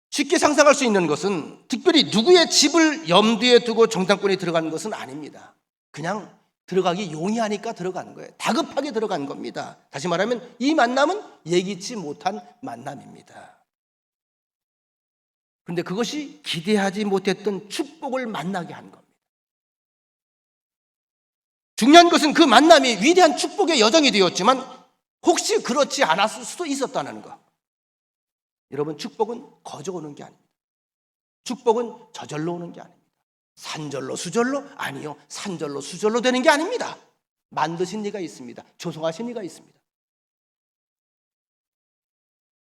쉽게 상상할 수 있는 것은 특별히 누구의 집을 염두에 두고 정탐꾼이 들어가는 것은 아닙니다. 그냥 들어가기 용이하니까 들어가는 거예요. 다급하게 들어간 겁니다. 다시 말하면 이 만남은 예기치 못한 만남입니다. 그런데 그것이 기대하지 못했던 축복을 만나게 한 겁니다. 중요한 것은 그 만남이 위대한 축복의 여정이 되었지만 혹시 그렇지 않았을 수도 있었다는 것. 여러분, 축복은 거저 오는 게 아닙니다. 축복은 저절로 오는 게 아닙니다. 산절로 수절로? 아니요. 산절로 수절로 되는 게 아닙니다. 만드신 이가 있습니다. 조성하신 이가 있습니다.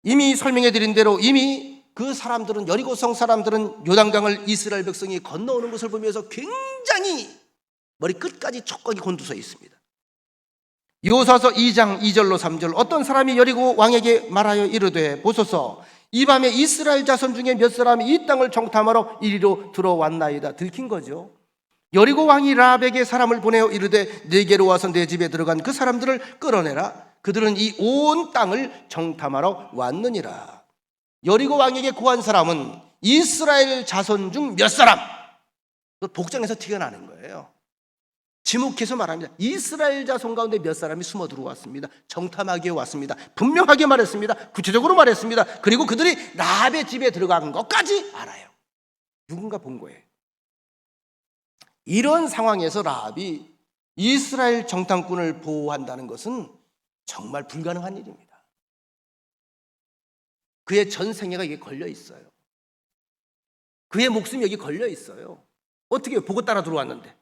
이미 설명해 드린 대로 이미 그 사람들은, 여리고성 사람들은 요단강을 이스라엘 백성이 건너오는 것을 보면서 굉장히 머리 끝까지 촉각이 곤두서 있습니다. 여호수아서 2장 2절로 3절, 어떤 사람이 여리고 왕에게 말하여 이르되 보소서, 이 밤에 이스라엘 자손 중에 몇 사람이 이 땅을 정탐하러 이리로 들어왔나이다. 들킨 거죠. 여리고 왕이 라합에게 사람을 보내어 이르되 네게로 와서 내 집에 들어간 그 사람들을 끌어내라. 그들은 이 온 땅을 정탐하러 왔느니라. 여리고 왕에게 구한 사람은 이스라엘 자손 중 몇 사람. 복장에서 티가 나는 거예요. 지목해서 말합니다. 이스라엘 자손 가운데 몇 사람이 숨어 들어왔습니다. 정탐하기에 왔습니다. 분명하게 말했습니다. 구체적으로 말했습니다. 그리고 그들이 라합의 집에 들어간 것까지 알아요. 누군가 본 거예요. 이런 상황에서 라합이 이스라엘 정탐꾼을 보호한다는 것은 정말 불가능한 일입니다. 그의 전 생애가 여기 걸려 있어요. 그의 목숨이 여기 걸려 있어요. 어떻게 해요? 보고 따라 들어왔는데.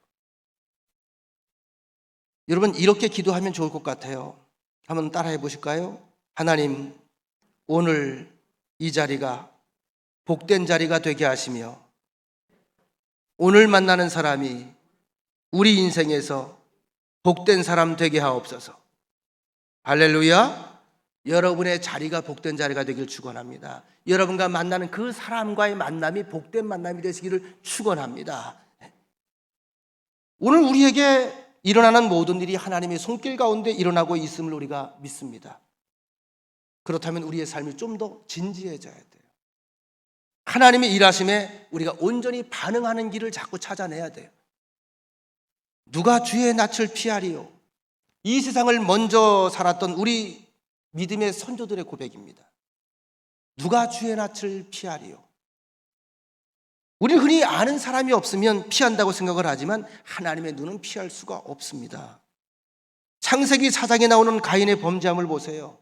여러분, 이렇게 기도하면 좋을 것 같아요. 한번 따라해 보실까요? 하나님, 오늘 이 자리가 복된 자리가 되게 하시며 오늘 만나는 사람이 우리 인생에서 복된 사람 되게 하옵소서. 할렐루야. 여러분의 자리가 복된 자리가 되길 축원합니다. 여러분과 만나는 그 사람과의 만남이 복된 만남이 되시기를 축원합니다. 오늘 우리에게 일어나는 모든 일이 하나님의 손길 가운데 일어나고 있음을 우리가 믿습니다. 그렇다면 우리의 삶이 좀 더 진지해져야 돼요. 하나님의 일하심에 우리가 온전히 반응하는 길을 자꾸 찾아내야 돼요. 누가 주의 낯을 피하리요? 이 세상을 먼저 살았던 우리 믿음의 선조들의 고백입니다. 누가 주의 낯을 피하리요? 우리 흔히 아는 사람이 없으면 피한다고 생각을 하지만 하나님의 눈은 피할 수가 없습니다. 창세기 4장에 나오는 가인의 범죄함을 보세요.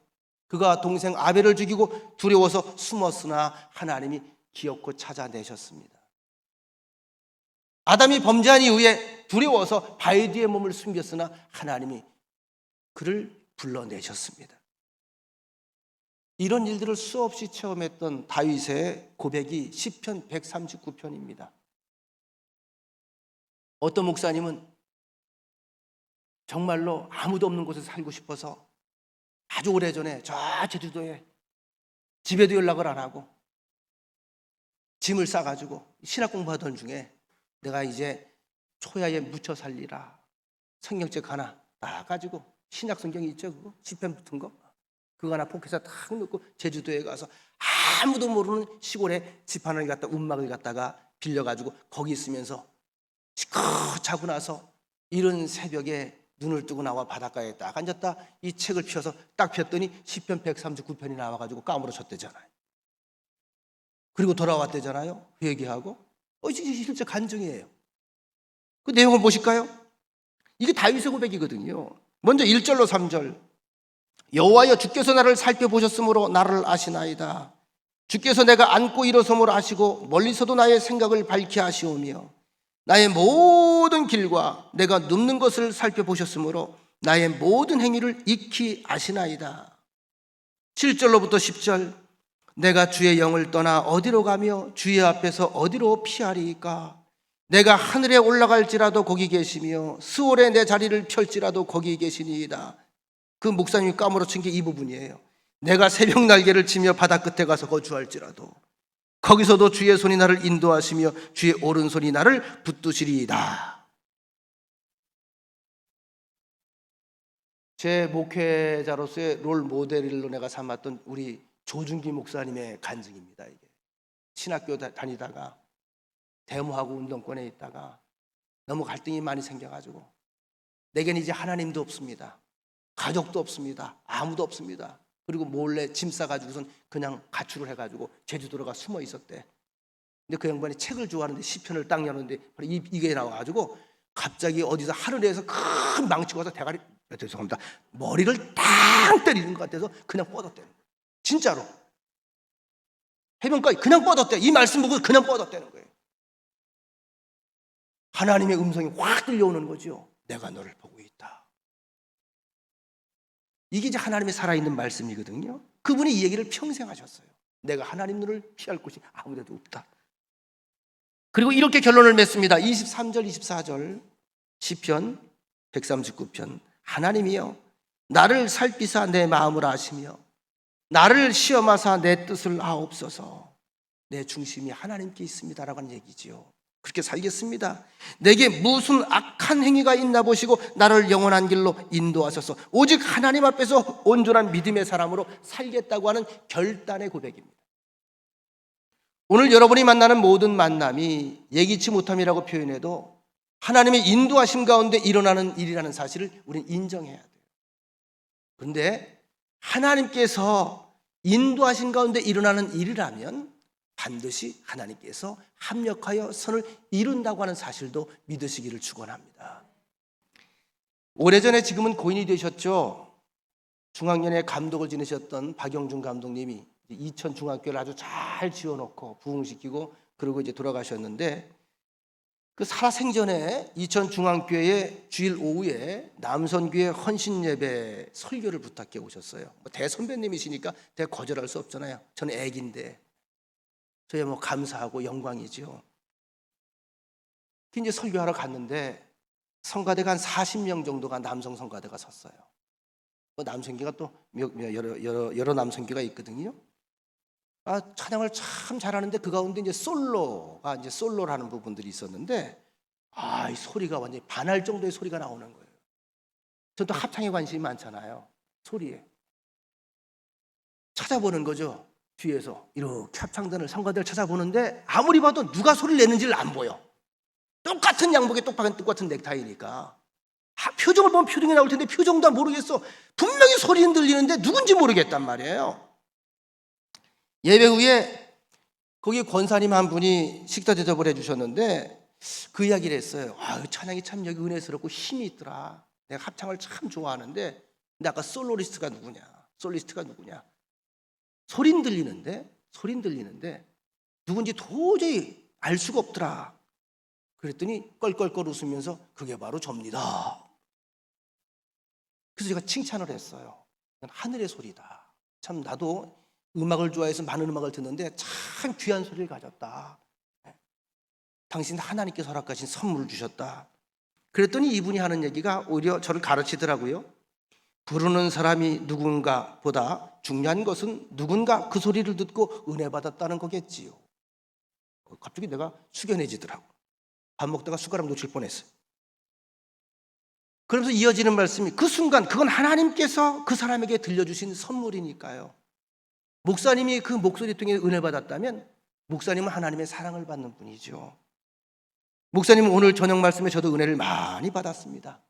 그가 동생 아벨을 죽이고 두려워서 숨었으나 하나님이 기어코 찾아내셨습니다. 아담이 범죄한 이후에 두려워서 바위 뒤에 몸을 숨겼으나 하나님이 그를 불러내셨습니다. 이런 일들을 수없이 체험했던 다윗의 고백이 시편 139편입니다. 어떤 목사님은 정말로 아무도 없는 곳에 살고 싶어서 아주 오래전에 저 제주도에 집에도 연락을 안 하고 짐을 싸가지고 신학 공부하던 중에 내가 이제 초야에 묻혀 살리라 성경책 하나 따가지고 신약 성경이 있죠, 그거 시편 붙은 거 그거 하나 포켓에 탁 넣고 제주도에 가서 아무도 모르는 시골에 집 하나를 갖다 움막을 갖다가 빌려가지고 거기 있으면서 시커 자고 나서 이른 새벽에 눈을 뜨고 나와 바닷가에 딱 앉았다 이 책을 펴서 딱 폈더니 시편 139편이 나와가지고 까무러쳤대잖아요. 그리고 돌아왔대잖아요. 회개하고. 실제 간증이에요. 그 내용을 보실까요? 이게 다윗의 고백이거든요. 먼저 1절로 3절. 여호와여, 주께서 나를 살펴보셨으므로 나를 아시나이다. 주께서 내가 앉고 일어섬을 아시고 멀리서도 나의 생각을 밝히 아시오며 나의 모든 길과 내가 눕는 것을 살펴보셨으므로 나의 모든 행위를 익히 아시나이다. 7절로부터 10절. 내가 주의 영을 떠나 어디로 가며 주의 앞에서 어디로 피하리이까? 내가 하늘에 올라갈지라도 거기 계시며 스올에 내 자리를 펼지라도 거기 계시니이다. 그 목사님이 까무러친 게 이 부분이에요. 내가 새벽 날개를 치며 바다 끝에 가서 거주할지라도 거기서도 주의 손이 나를 인도하시며 주의 오른손이 나를 붙드시리이다. 제 목회자로서의 롤 모델로 내가 삼았던 우리 조준기 목사님의 간증입니다. 이게 신학교 다니다가 데모하고 운동권에 있다가 너무 갈등이 많이 생겨가지고 내겐 이제 하나님도 없습니다. 가족도 없습니다. 아무도 없습니다. 그리고 몰래 짐 싸가지고선 그냥 가출을 해가지고 제주도로 가 숨어 있었대. 근데 그 양반이 책을 좋아하는데 시편을 딱 여는데 이게 나와가지고 갑자기 어디서 하늘에서 큰 망치고 와서 대가리, 죄송합니다, 머리를 딱 때리는 것 같아서 그냥 뻗었대요. 진짜로. 해변가에 그냥 뻗었대. 이 말씀 보고 그냥 뻗었다는 거예요. 하나님의 음성이 확 들려오는 거죠. 내가 너를 보고 있다. 이게 이제 하나님의 살아있는 말씀이거든요. 그분이 이 얘기를 평생 하셨어요. 내가 하나님 눈을 피할 곳이 아무데도 없다. 그리고 이렇게 결론을 맺습니다. 23절 24절 시편 139편 하나님이여 나를 살피사 내 마음을 아시며 나를 시험하사 내 뜻을 아옵소서. 내 중심이 하나님께 있습니다라고 하는 얘기지요. 그렇게 살겠습니다. 내게 무슨 악한 행위가 있나 보시고 나를 영원한 길로 인도하소서. 오직 하나님 앞에서 온전한 믿음의 사람으로 살겠다고 하는 결단의 고백입니다. 오늘 여러분이 만나는 모든 만남이 예기치 못함이라고 표현해도 하나님의 인도하심 가운데 일어나는 일이라는 사실을 우리는 인정해야 돼요. 그런데 하나님께서 인도하신 가운데 일어나는 일이라면 반드시 하나님께서 합력하여 선을 이룬다고 하는 사실도 믿으시기를 축원합니다. 오래전에 지금은 고인이 되셨죠. 중학년에 감독을 지내셨던 박영준 감독님이 이천 중학교를 아주 잘 지어놓고 부흥시키고 그러고 이제 돌아가셨는데 그 살아생전에 이천 중학교의 주일 오후에 남선교회 헌신 예배 설교를 부탁해 오셨어요. 대선배님이시니까 내가 거절할 수 없잖아요. 저는 애기인데 저희 감사하고 영광이죠. 이제 설교하러 갔는데 성가대가 한 40명 정도가 남성 성가대가 섰어요. 남성교가 또 여러 남성교가 있거든요. 찬양을 참 잘하는데 그 가운데 이제 솔로라는 부분들이 있었는데 이 소리가 완전히 반할 정도의 소리가 나오는 거예요. 저는 또 합창에 관심이 많잖아요. 소리에 찾아보는 거죠. 뒤에서 이렇게 합창단을 성가대를 찾아보는데 아무리 봐도 누가 소리를 내는지를 안 보여. 똑같은 양복에 똑같은 넥타이니까 표정을 보면 표정이 나올 텐데 표정도 모르겠어. 분명히 소리는 들리는데 누군지 모르겠단 말이에요. 예배 후에 거기 권사님 한 분이 식사 대접을 해주셨는데 그 이야기를 했어요. 찬양이 참 여기 은혜스럽고 힘이 있더라. 내가 합창을 참 좋아하는데 근데 아까 솔리스트가 누구냐? 소린 들리는데 누군지 도저히 알 수가 없더라. 그랬더니 껄껄껄 웃으면서 그게 바로 접니다. 그래서 제가 칭찬을 했어요. 하늘의 소리다. 참 나도 음악을 좋아해서 많은 음악을 듣는데 참 귀한 소리를 가졌다. 당신 하나님께서 허락하신 선물을 주셨다. 그랬더니 이분이 하는 얘기가 오히려 저를 가르치더라고요. 부르는 사람이 누군가 보다 중요한 것은 누군가 그 소리를 듣고 은혜 받았다는 거겠지요. 갑자기 내가 숙연해지더라고. 밥 먹다가 숟가락 놓칠 뻔했어요. 그러면서 이어지는 말씀이 그 순간 그건 하나님께서 그 사람에게 들려주신 선물이니까요. 목사님이 그 목소리 통해 은혜 받았다면 목사님은 하나님의 사랑을 받는 분이죠. 목사님은 오늘 저녁 말씀에 저도 은혜를 많이 받았습니다.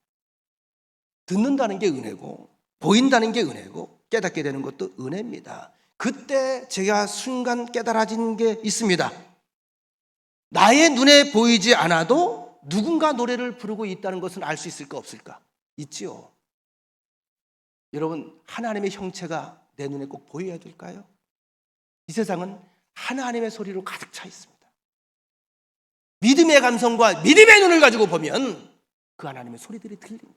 듣는다는 게 은혜고 보인다는 게 은혜고 깨닫게 되는 것도 은혜입니다. 그때 제가 순간 깨달아진 게 있습니다. 나의 눈에 보이지 않아도 누군가 노래를 부르고 있다는 것은 알 수 있을까 없을까? 있지요. 여러분 하나님의 형체가 내 눈에 꼭 보여야 될까요? 이 세상은 하나님의 소리로 가득 차 있습니다. 믿음의 감성과 믿음의 눈을 가지고 보면 그 하나님의 소리들이 들립니다.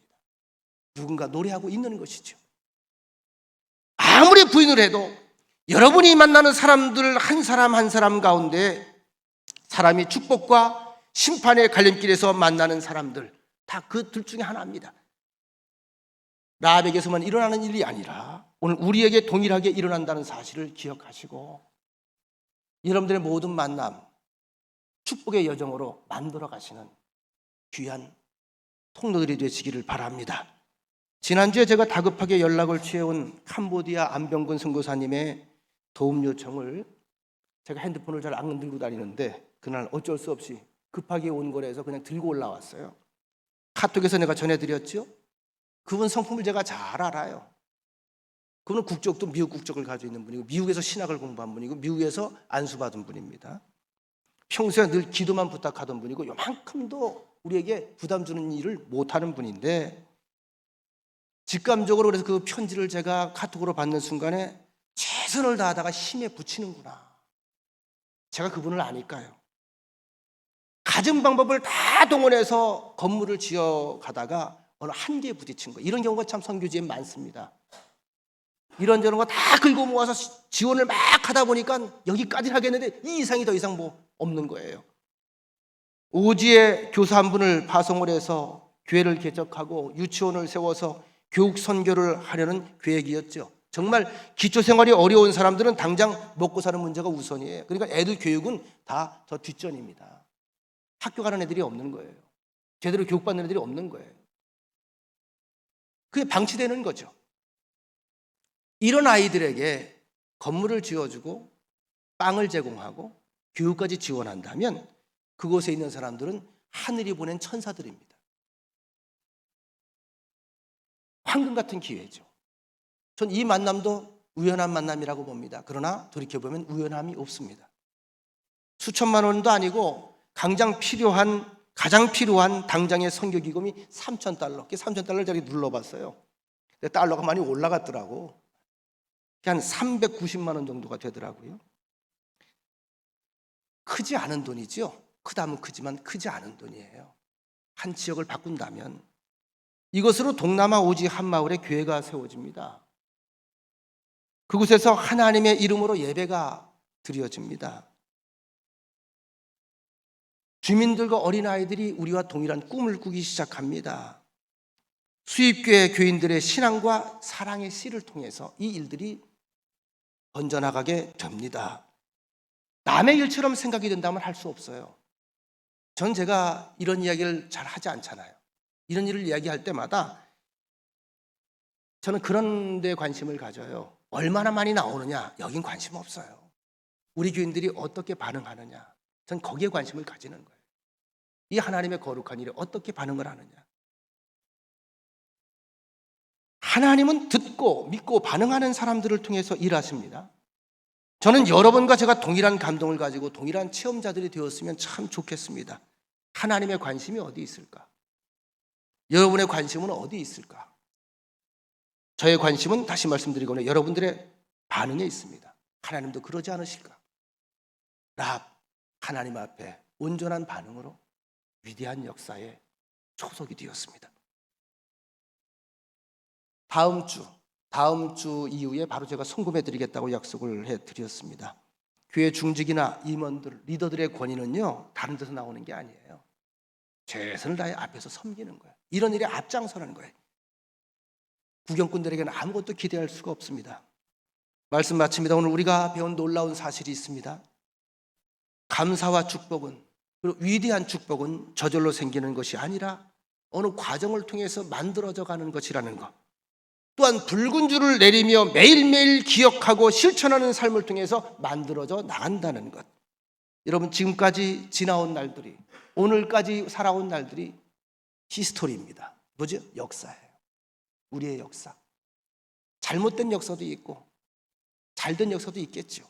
누군가 노래하고 있는 것이죠. 아무리 부인을 해도 여러분이 만나는 사람들 한 사람 한 사람 가운데 사람이 축복과 심판의 갈림길에서 만나는 사람들 다 그 둘 중에 하나입니다. 라합에게서만 일어나는 일이 아니라 오늘 우리에게 동일하게 일어난다는 사실을 기억하시고 여러분들의 모든 만남 축복의 여정으로 만들어 가시는 귀한 통로들이 되시기를 바랍니다. 지난주에 제가 다급하게 연락을 취해온 캄보디아 안병근 선교사님의 도움 요청을 제가 핸드폰을 잘 안 들고 다니는데 그날 어쩔 수 없이 급하게 온 거라서 그냥 들고 올라왔어요. 카톡에서 내가 전해드렸죠. 그분 성품을 제가 잘 알아요. 그분은 국적도 미국 국적을 가지고 있는 분이고 미국에서 신학을 공부한 분이고 미국에서 안수받은 분입니다. 평소에 늘 기도만 부탁하던 분이고 요만큼도 우리에게 부담 주는 일을 못하는 분인데 직감적으로 그래서 그 편지를 제가 카톡으로 받는 순간에 최선을 다하다가 힘에 부치는구나. 제가 그분을 아니까요. 가진 방법을 다 동원해서 건물을 지어 가다가 어느 한계에 부딪힌 거예요. 이런 경우가 참 선교지에 많습니다. 이런저런 거 다 긁어 모아서 지원을 막 하다 보니까 여기까지 하겠는데 이 이상이 더 이상 뭐 없는 거예요. 오지에 교사 한 분을 파송을 해서 교회를 개척하고 유치원을 세워서 교육 선교를 하려는 계획이었죠. 정말 기초 생활이 어려운 사람들은 당장 먹고 사는 문제가 우선이에요. 그러니까 애들 교육은 다 더 뒷전입니다. 학교 가는 애들이 없는 거예요. 제대로 교육받는 애들이 없는 거예요. 그게 방치되는 거죠. 이런 아이들에게 건물을 지어주고 빵을 제공하고 교육까지 지원한다면 그곳에 있는 사람들은 하늘이 보낸 천사들입니다. 황금 같은 기회죠. 전 이 만남도 우연한 만남이라고 봅니다. 그러나 돌이켜보면 우연함이 없습니다. 수천만 원도 아니고 가장 필요한 당장의 선교기금이 3,000달러. 3,000달러를 저기 눌러봤어요. 근데 달러가 많이 올라갔더라고. 한 390만 원 정도가 되더라고요. 크지 않은 돈이죠. 크다면 크지만 크지 않은 돈이에요. 한 지역을 바꾼다면 이것으로 동남아 오지 한 마을에 교회가 세워집니다. 그곳에서 하나님의 이름으로 예배가 드려집니다. 주민들과 어린아이들이 우리와 동일한 꿈을 꾸기 시작합니다. 수입교회 교인들의 신앙과 사랑의 씨를 통해서 이 일들이 번져나가게 됩니다. 남의 일처럼 생각이 된다면 할 수 없어요. 전 제가 이런 이야기를 잘 하지 않잖아요. 이런 일을 이야기할 때마다 저는 그런 데 관심을 가져요. 얼마나 많이 나오느냐, 여긴 관심 없어요. 우리 교인들이 어떻게 반응하느냐, 전 거기에 관심을 가지는 거예요. 이 하나님의 거룩한 일에 어떻게 반응을 하느냐. 하나님은 듣고 믿고 반응하는 사람들을 통해서 일하십니다. 저는 여러분과 제가 동일한 감동을 가지고 동일한 체험자들이 되었으면 참 좋겠습니다. 하나님의 관심이 어디 있을까? 여러분의 관심은 어디 있을까? 저의 관심은 다시 말씀드리거나 여러분들의 반응에 있습니다. 하나님도 그러지 않으실까? 하나님 앞에 온전한 반응으로 위대한 역사에 초석이 되었습니다. 다음 주 이후에 바로 제가 송금해 드리겠다고 약속을 해드렸습니다. 교회 중직이나 임원들, 리더들의 권위는요, 다른 데서 나오는 게 아니에요. 최선을 다해 앞에서 섬기는 거예요. 이런 일에 앞장서는 거예요. 구경꾼들에게는 아무것도 기대할 수가 없습니다. 말씀 마칩니다. 오늘 우리가 배운 놀라운 사실이 있습니다. 감사와 축복은, 그리고 위대한 축복은 저절로 생기는 것이 아니라 어느 과정을 통해서 만들어져 가는 것이라는 것. 또한 붉은 줄을 내리며 매일매일 기억하고 실천하는 삶을 통해서 만들어져 나간다는 것. 여러분, 지금까지 지나온 날들이, 오늘까지 살아온 날들이 히스토리입니다. 뭐죠? 역사예요. 우리의 역사. 잘못된 역사도 있고 잘된 역사도 있겠죠.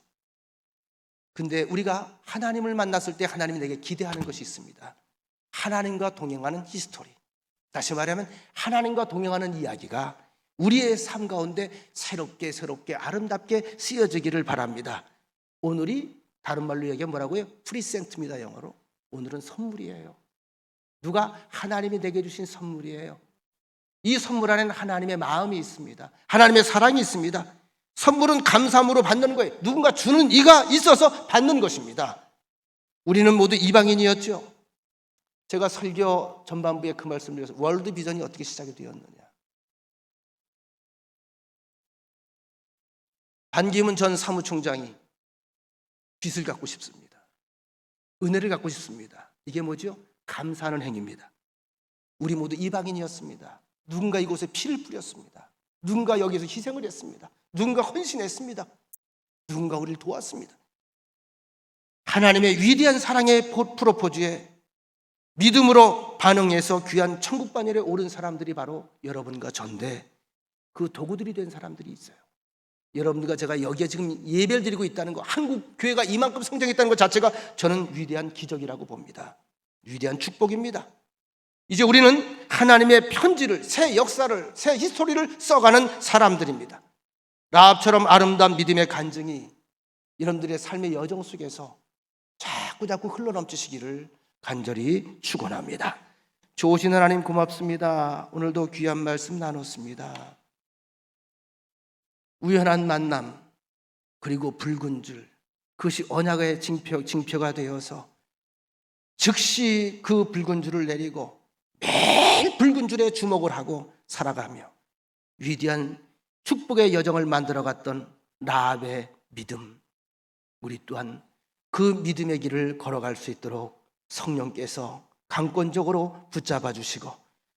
근데 우리가 하나님을 만났을 때 하나님이 내게 기대하는 것이 있습니다. 하나님과 동행하는 히스토리. 다시 말하면 하나님과 동행하는 이야기가 우리의 삶 가운데 새롭게 아름답게 쓰여지기를 바랍니다. 오늘이 다른 말로 얘기하면 뭐라고요? 프리센트입니다. 영어로. 오늘은 선물이에요. 누가? 하나님이 내게 주신 선물이에요. 이 선물 안에는 하나님의 마음이 있습니다. 하나님의 사랑이 있습니다. 선물은 감사함으로 받는 거예요. 누군가 주는 이가 있어서 받는 것입니다. 우리는 모두 이방인이었죠. 제가 설교 전반부에 그 말씀을 드려서 월드 비전이 어떻게 시작이 되었느냐. 반기문 전 사무총장이 빚을 갚고 싶습니다. 은혜를 갖고 싶습니다. 이게 뭐죠? 감사하는 행위입니다. 우리 모두 이방인이었습니다. 누군가 이곳에 피를 뿌렸습니다. 누군가 여기서 희생을 했습니다. 누군가 헌신했습니다. 누군가 우리를 도왔습니다. 하나님의 위대한 사랑의 프로포즈에 믿음으로 반응해서 귀한 천국 반열에 오른 사람들이 바로 여러분과 전데 그 도구들이 된 사람들이 있어요. 여러분들과 제가 여기에 지금 예배를 드리고 있다는 거, 한국 교회가 이만큼 성장했다는 것 자체가 저는 위대한 기적이라고 봅니다. 위대한 축복입니다. 이제 우리는 하나님의 편지를, 새 역사를, 새 히스토리를 써가는 사람들입니다. 라합처럼 아름다운 믿음의 간증이 여러분들의 삶의 여정 속에서 자꾸 흘러넘치시기를 간절히 축원합니다. 좋으신 하나님 고맙습니다. 오늘도 귀한 말씀 나눴습니다. 우연한 만남 그리고 붉은 줄, 그것이 언약의 징표가 되어서 즉시 그 붉은 줄을 내리고 매일 붉은 줄에 주목을 하고 살아가며 위대한 축복의 여정을 만들어갔던 라합의 믿음, 우리 또한 그 믿음의 길을 걸어갈 수 있도록 성령께서 강권적으로 붙잡아 주시고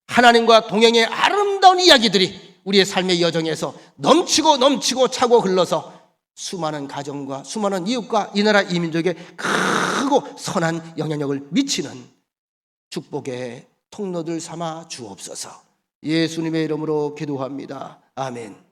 하나님과 동행의 아름다운 이야기들이 우리의 삶의 여정에서 넘치고 차고 흘러서 수많은 가정과 수많은 이웃과 이 나라 이 민족에 크고 선한 영향력을 미치는 축복의 통로들 삼아 주옵소서. 예수님의 이름으로 기도합니다. 아멘.